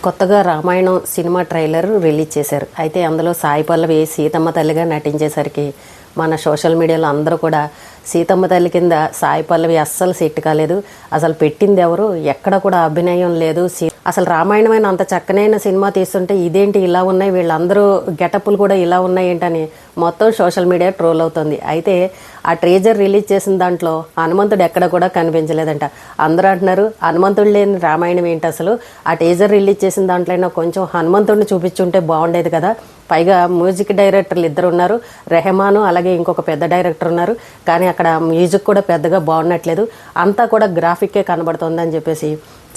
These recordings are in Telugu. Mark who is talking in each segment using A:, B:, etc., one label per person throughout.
A: కొత్తగా రామాయణం సినిమా ట్రైలర్ రిలీజ్ చేశారు. అయితే అందులో సాయి పల్లవి సీతమ్మ తల్లిగా నటించేసరికి మన సోషల్ మీడియాలో అందరూ కూడా సీతమ్మ తల్లి కింద సాయి పల్లవి అస్సలు సెట్ కాలేదు, అసలు పెట్టింది ఎవరు, ఎక్కడ కూడా అభినయం లేదు, అసలు రామాయణమైన అంత చక్కనైన సినిమా తీస్తుంటే ఇదేంటి ఇలా ఉన్నాయి, వీళ్ళందరూ గెటప్పులు కూడా ఇలా ఉన్నాయి ఏంటని మొత్తం సోషల్ మీడియా ట్రోల్ అవుతుంది. అయితే ఆ ట్రేజర్ రిలీజ్ చేసిన దాంట్లో హనుమంతుడు ఎక్కడ కూడా కనిపించలేదంట. అందరూ అంటున్నారు హనుమంతుడు లేని రామాయణం ఏంటి అసలు, ఆ ట్రేజర్ రిలీజ్ చేసిన దాంట్లో కొంచెం హనుమంతుడిని చూపించుంటే బాగుండేది కదా. పైగా మ్యూజిక్ డైరెక్టర్లు ఇద్దరు ఉన్నారు, రెహమాను అలాగే ఇంకొక పెద్ద డైరెక్టర్ ఉన్నారు, కానీ అక్కడ మ్యూజిక్ కూడా పెద్దగా బాగున్నట్లేదు, అంతా కూడా గ్రాఫిక్కే కనబడుతుందని చెప్పేసి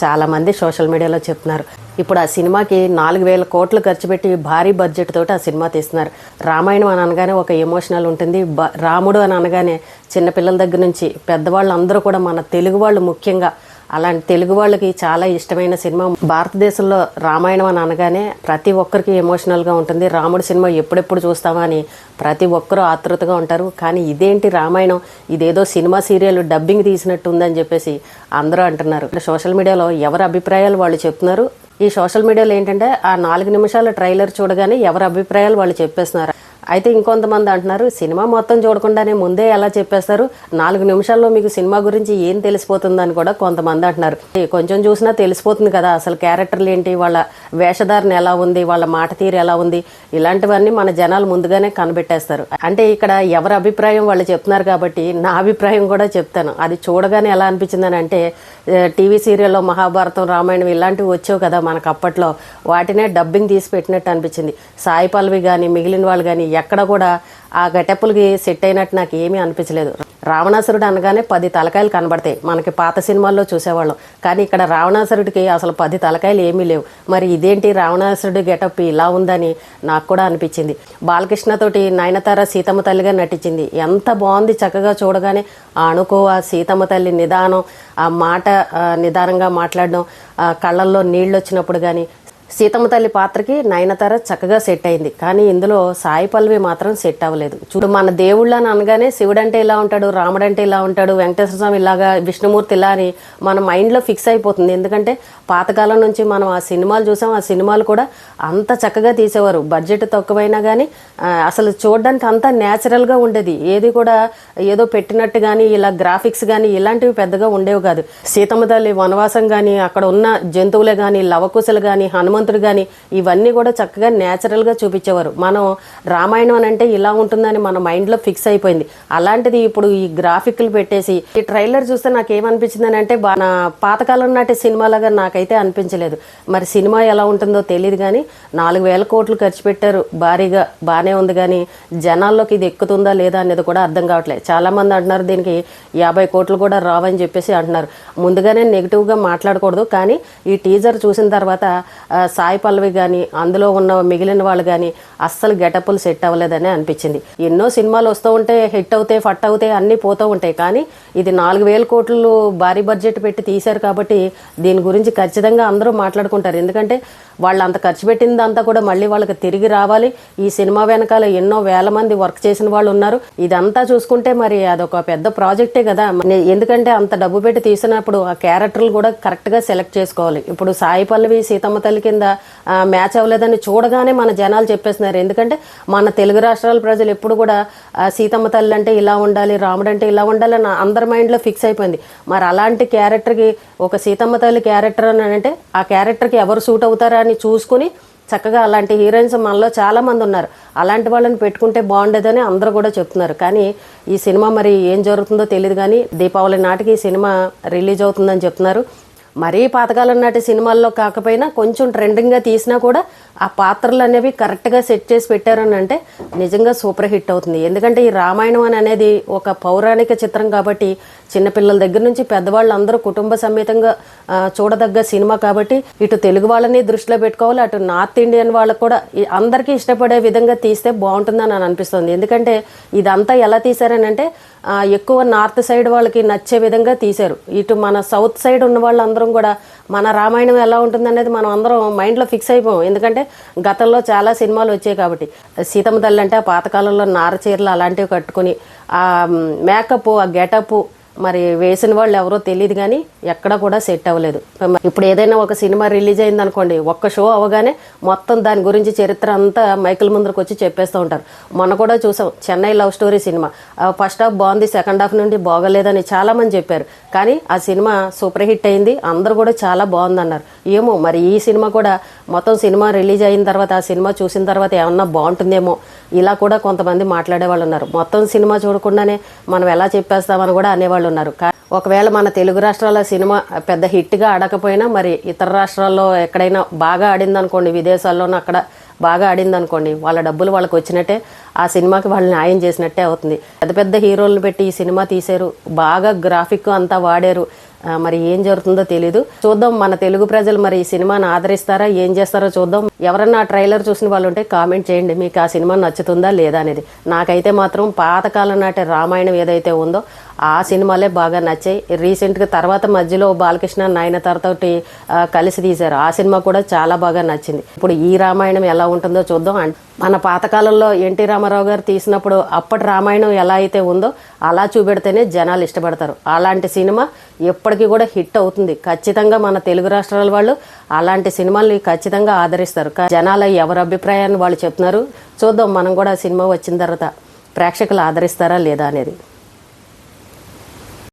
A: చాలామంది సోషల్ మీడియాలో చెప్తున్నారు. ఇప్పుడు ఆ సినిమాకి 4,000 కోట్లు ఖర్చు పెట్టి భారీ బడ్జెట్ తోటి ఆ సినిమా తీస్తున్నారు. రామాయణం అని అనగానే ఒక ఎమోషనల్ ఉంటుంది, రాముడు అని అనగానే చిన్నపిల్లల దగ్గర నుంచి పెద్దవాళ్ళు అందరూ కూడా మన తెలుగు వాళ్ళు ముఖ్యంగా అలాంటి తెలుగు వాళ్ళకి చాలా ఇష్టమైన సినిమా. భారతదేశంలో రామాయణం అని అనగానే ప్రతి ఒక్కరికి ఎమోషనల్గా ఉంటుంది. రాముడి సినిమా ఎప్పుడెప్పుడు చూస్తామా అని ప్రతి ఒక్కరూ ఆతృతగా ఉంటారు. కానీ ఇదేంటి రామాయణం, ఇదేదో సినిమా సీరియల్ డబ్బింగ్ తీసినట్టు ఉందని చెప్పేసి అందరూ అంటున్నారు. సోషల్ మీడియాలో ఎవరి అభిప్రాయాలు వాళ్ళు చెప్తున్నారు. ఈ సోషల్ మీడియాలో ఏంటంటే ఆ 4 నిమిషాల ట్రైలర్ చూడగానే ఎవరి అభిప్రాయాలు వాళ్ళు చెప్పేస్తున్నారు. అయితే ఇంకొంతమంది అంటున్నారు సినిమా మొత్తం చూడకుండానే ముందే ఎలా చెప్పేస్తారు, 4 నిమిషాల్లో మీకు సినిమా గురించి ఏం తెలిసిపోతుందని కూడా కొంతమంది అంటున్నారు. కొంచెం చూసినా తెలిసిపోతుంది కదా అసలు క్యారెక్టర్లు ఏంటి, వాళ్ళ వేషధారణ ఎలా ఉంది, వాళ్ళ మాట తీరు ఎలా ఉంది, ఇలాంటివన్నీ మన జనాలు ముందుగానే కనిపెట్టేస్తారు. అంటే ఇక్కడ ఎవరి అభిప్రాయం వాళ్ళు చెప్తున్నారు కాబట్టి నా అభిప్రాయం కూడా చెప్తాను. అది చూడగానే ఎలా అనిపించిందని అంటే టీవీ సీరియల్లో మహాభారతం రామాయణం ఇలాంటివి వచ్చావు కదా మనకు అప్పట్లో, వాటినే డబ్బింగ్ తీసి పెట్టినట్టు అనిపించింది. సాయి పల్లవి కానీ మిగిలిన వాళ్ళు కానీ ఎక్కడ కూడా ఆ గెటప్పులకి సెట్ అయినట్టు నాకు ఏమీ అనిపించలేదు. రావణాసురుడు అనగానే 10 తలకాయలు కనబడతాయి మనకి పాత సినిమాల్లో చూసేవాళ్ళం, కానీ ఇక్కడ రావణాసురుడికి అసలు 10 తలకాయలు ఏమీ లేవు. మరి ఇదేంటి రావణాసురుడి గెటప్ ఇలా ఉందని నాకు కూడా అనిపించింది. బాలకృష్ణతోటి నయనతార సీతమ్మ తల్లిగా నటించింది, ఎంత బాగుంది, చక్కగా చూడగానే అనుకోవ సీతమ్మ తల్లి నిదానం, ఆ మాట నిదానంగా మాట్లాడడం, కళ్ళల్లో నీళ్ళు వచ్చినప్పుడు కానీ సీతమ్మ తల్లి పాత్రకి నయనతార చక్కగా సెట్ అయింది. కానీ ఇందులో సాయి పల్లవి మాత్రం సెట్ అవ్వలేదు. చూడు మన దేవుళ్ళు అని అనగానే శివుడు అంటే ఇలా ఉంటాడు, రాముడు అంటే ఇలా ఉంటాడు, వెంకటేశ్వర స్వామి ఇలాగా, విష్ణుమూర్తి ఇలా అని మన మైండ్లో ఫిక్స్ అయిపోతుంది. ఎందుకంటే పాతకాలం నుంచి మనం ఆ సినిమాలు చూసాం, ఆ సినిమాలు కూడా అంత చక్కగా తీసేవారు, బడ్జెట్ తక్కువైనా కానీ అసలు చూడడానికి అంతా న్యాచురల్గా ఉండేది, ఏది కూడా ఏదో పెట్టినట్టు కానీ ఇలా గ్రాఫిక్స్ కానీ ఇలాంటివి పెద్దగా ఉండేవి కాదు. సీతమ్మ తల్లి వనవాసం కానీ అక్కడ ఉన్న జంతువులే కానీ లవకుశలు కానీ హనుమంతుడు కానీ ఇవన్నీ కూడా చక్కగా న్యాచురల్గా చూపించేవారు. మనం రామాయణం అని అంటే ఇలా ఉంటుందని మన మైండ్లో ఫిక్స్ అయిపోయింది. అలాంటిది ఇప్పుడు ఈ గ్రాఫిక్లు పెట్టేసి ఈ ట్రైలర్ చూస్తే నాకు ఏమనిపించిందని అంటే నా పాతకాలం నాటి సినిమాలాగా నాకైతే అనిపించలేదు. మరి సినిమా ఎలా ఉంటుందో తెలియదు, కానీ 4,000 కోట్లు ఖర్చు పెట్టారు భారీగా, బాగానే ఉంది, కానీ జనాల్లోకి ఇది ఎక్కుతుందా లేదా అనేది కూడా అర్థం కావట్లేదు. చాలామంది అంటున్నారు దీనికి 50 కోట్లు కూడా రావని చెప్పేసి అంటున్నారు. ముందుగానే నెగిటివ్గా మాట్లాడకూడదు, కానీ ఈ టీజర్ చూసిన తర్వాత సాయి పల్లవి కానీ అందులో ఉన్న మిగిలిన వాళ్ళు కానీ అస్సలు గెటప్పులు సెట్ అవ్వలేదని అనిపించింది. ఎన్నో సినిమాలు వస్తూ ఉంటే హిట్ అవుతాయి, ఫట్ అవుతాయి, అన్నీ పోతూ ఉంటాయి, కానీ ఇది 4,000 కోట్లు భారీ బడ్జెట్ పెట్టి తీశారు కాబట్టి దీని గురించి ఖచ్చితంగా అందరూ మాట్లాడుకుంటారు. ఎందుకంటే వాళ్ళు అంత ఖర్చు పెట్టిందంతా కూడా మళ్ళీ వాళ్ళకి తిరిగి రావాలి. ఈ సినిమా వెనకాల ఎన్నో వేల మంది వర్క్ చేసిన వాళ్ళు ఉన్నారు. ఇదంతా చూసుకుంటే మరి అదొక పెద్ద ప్రాజెక్టే కదా. ఎందుకంటే అంత డబ్బు పెట్టి తీసినప్పుడు ఆ క్యారెక్టర్లు కూడా కరెక్ట్గా సెలెక్ట్ చేసుకోవాలి. ఇప్పుడు సాయి పల్లవి సీతమ్మ తల్లి కింద మ్యాచ్ అవ్వలేదని చూడగానే మన జనాలు చెప్పేస్తున్నారు. ఎందుకంటే మన తెలుగు రాష్ట్రాల ప్రజలు ఎప్పుడు కూడా సీతమ్మ తల్లి అంటే ఇలా ఉండాలి, రాముడు అంటే ఇలా ఉండాలి అని అందరి మైండ్లో ఫిక్స్ అయిపోయింది. మరి అలాంటి క్యారెక్టర్కి ఒక సీతమ్మ తల్లి క్యారెక్టర్ అని అంటే ఆ క్యారెక్టర్కి ఎవరు సూట్ అవుతారా అని చూసుకుని చక్కగా అలాంటి హీరోయిన్స్ మనలో చాలామంది ఉన్నారు, అలాంటి వాళ్ళని పెట్టుకుంటే బాగుండేదని అందరూ కూడా చెప్తున్నారు. కానీ ఈ సినిమా మరి ఏం జరుగుతుందో తెలియదు, కానీ దీపావళి నాటికి ఈ సినిమా రిలీజ్ అవుతుందని చెప్తున్నారు. మరీ పాతకాలం నాటి సినిమాల్లో కాకపోయినా కొంచెం ట్రెండింగ్గా తీసినా కూడా ఆ పాత్రలు అనేవి కరెక్ట్గా సెట్ చేసి పెట్టారని అంటే నిజంగా సూపర్ హిట్ అవుతుంది. ఎందుకంటే ఈ రామాయణం అని అనేది ఒక పౌరాణిక చిత్రం కాబట్టి చిన్నపిల్లల దగ్గర నుంచి పెద్దవాళ్ళు అందరూ కుటుంబ సమేతంగా చూడదగ్గ సినిమా కాబట్టి ఇటు తెలుగు వాళ్ళని దృష్టిలో పెట్టుకోవాలి, అటు నార్త్ ఇండియన్ వాళ్ళకు కూడా అందరికీ ఇష్టపడే విధంగా తీస్తే బాగుంటుందని అని అనిపిస్తుంది. ఎందుకంటే ఇదంతా ఎలా తీశారని అంటే ఎక్కువ నార్త్ సైడ్ వాళ్ళకి నచ్చే విధంగా తీశారు. ఇటు మన సౌత్ సైడ్ ఉన్న వాళ్ళందరం కూడా మన రామాయణం ఎలా ఉంటుందనేది మనం అందరం మైండ్లో ఫిక్స్ అయిపోయాం. ఎందుకంటే గతంలో చాలా సినిమాలు వచ్చాయి కాబట్టి. సీతమ్మ తల్లి అంటే ఆ పాతకాలంలో నార చీరలు అలాంటివి కట్టుకుని ఆ మేకప్, ఆ గెటప్, మరి వేసిన వాళ్ళు ఎవరో తెలియదు కానీ ఎక్కడా కూడా సెట్ అవ్వలేదు. ఇప్పుడు ఏదైనా ఒక సినిమా రిలీజ్ అయింది అనుకోండి, ఒక్క షో అవగానే మొత్తం దాని గురించి చరిత్ర అంతా మైకుల ముందరకు వచ్చి చెప్పేస్తూ ఉంటారు. మొన్న కూడా చూసాం Chennai love story cinema. First half బాగుంది, సెకండ్ హాఫ్ నుండి బాగోలేదని చాలామంది చెప్పారు. కానీ ఆ సినిమా సూపర్ హిట్ అయింది, అందరూ కూడా చాలా బాగుందన్నారు. ఏమో మరి ఈ సినిమా కూడా మొత్తం సినిమా రిలీజ్ అయిన తర్వాత ఆ సినిమా చూసిన తర్వాత ఏమన్నా బాగుంటుందేమో ఇలా కూడా కొంతమంది మాట్లాడే వాళ్ళు ఉన్నారు. మొత్తం సినిమా చూడకుండానే మనం ఎలా చెప్పేస్తామని కూడా అనేవాళ్ళు ఉన్నారు. ఒకవేళ మన తెలుగు రాష్ట్రాల సినిమా పెద్ద హిట్గా ఆడకపోయినా మరి ఇతర రాష్ట్రాల్లో ఎక్కడైనా బాగా ఆడింది అనుకోండి, విదేశాల్లోనూ అక్కడ బాగా ఆడింది అనుకోండి, వాళ్ళ డబ్బులు వాళ్ళకి వచ్చినట్టే, ఆ సినిమాకి వాళ్ళు న్యాయం చేసినట్టే అవుతుంది. పెద్ద పెద్ద హీరోలను పెట్టి ఈ సినిమా తీశారు, బాగా గ్రాఫిక్ అంతా వాడారు. మరి ఏం జరుగుతుందో తెలీదు. చూద్దాం మన తెలుగు ప్రజలు మరి ఈ సినిమాని ఆదరిస్తారా, ఏం చేస్తారో చూద్దాం. ఎవరన్నా ఆ ట్రైలర్ చూసిన వాళ్ళు ఉంటే కామెంట్ చేయండి, మీకు ఆ సినిమా నచ్చుతుందా లేదా అనేది. నాకైతే మాత్రం పాతకాలం నాటి రామాయణం ఏదైతే ఉందో ఆ సినిమాలే బాగా నచ్చాయి. రీసెంట్గా తర్వాత మధ్యలో బాలకృష్ణ నయనతారతోటి కలిసి తీశారు, ఆ సినిమా కూడా చాలా బాగా నచ్చింది. ఇప్పుడు ఈ రామాయణం ఎలా ఉంటుందో చూద్దాం. మన పాతకాలంలో ఎన్టీ రామారావు గారు తీసినప్పుడు అప్పటి రామాయణం ఎలా అయితే ఉందో అలా చూపెడితేనే జనాలు ఇష్టపడతారు. అలాంటి సినిమా ఎప్పటికీ కూడా హిట్ అవుతుంది. ఖచ్చితంగా మన తెలుగు రాష్ట్రాల వాళ్ళు అలాంటి సినిమాల్ని ఖచ్చితంగా ఆదరిస్తారు. జనాల ఎవరి అభిప్రాయాన్ని వాళ్ళు చెప్తున్నారు. చూద్దాం మనం కూడా సినిమా వచ్చిన తర్వాత ప్రేక్షకులు ఆదరిస్తారా లేదా అనేది.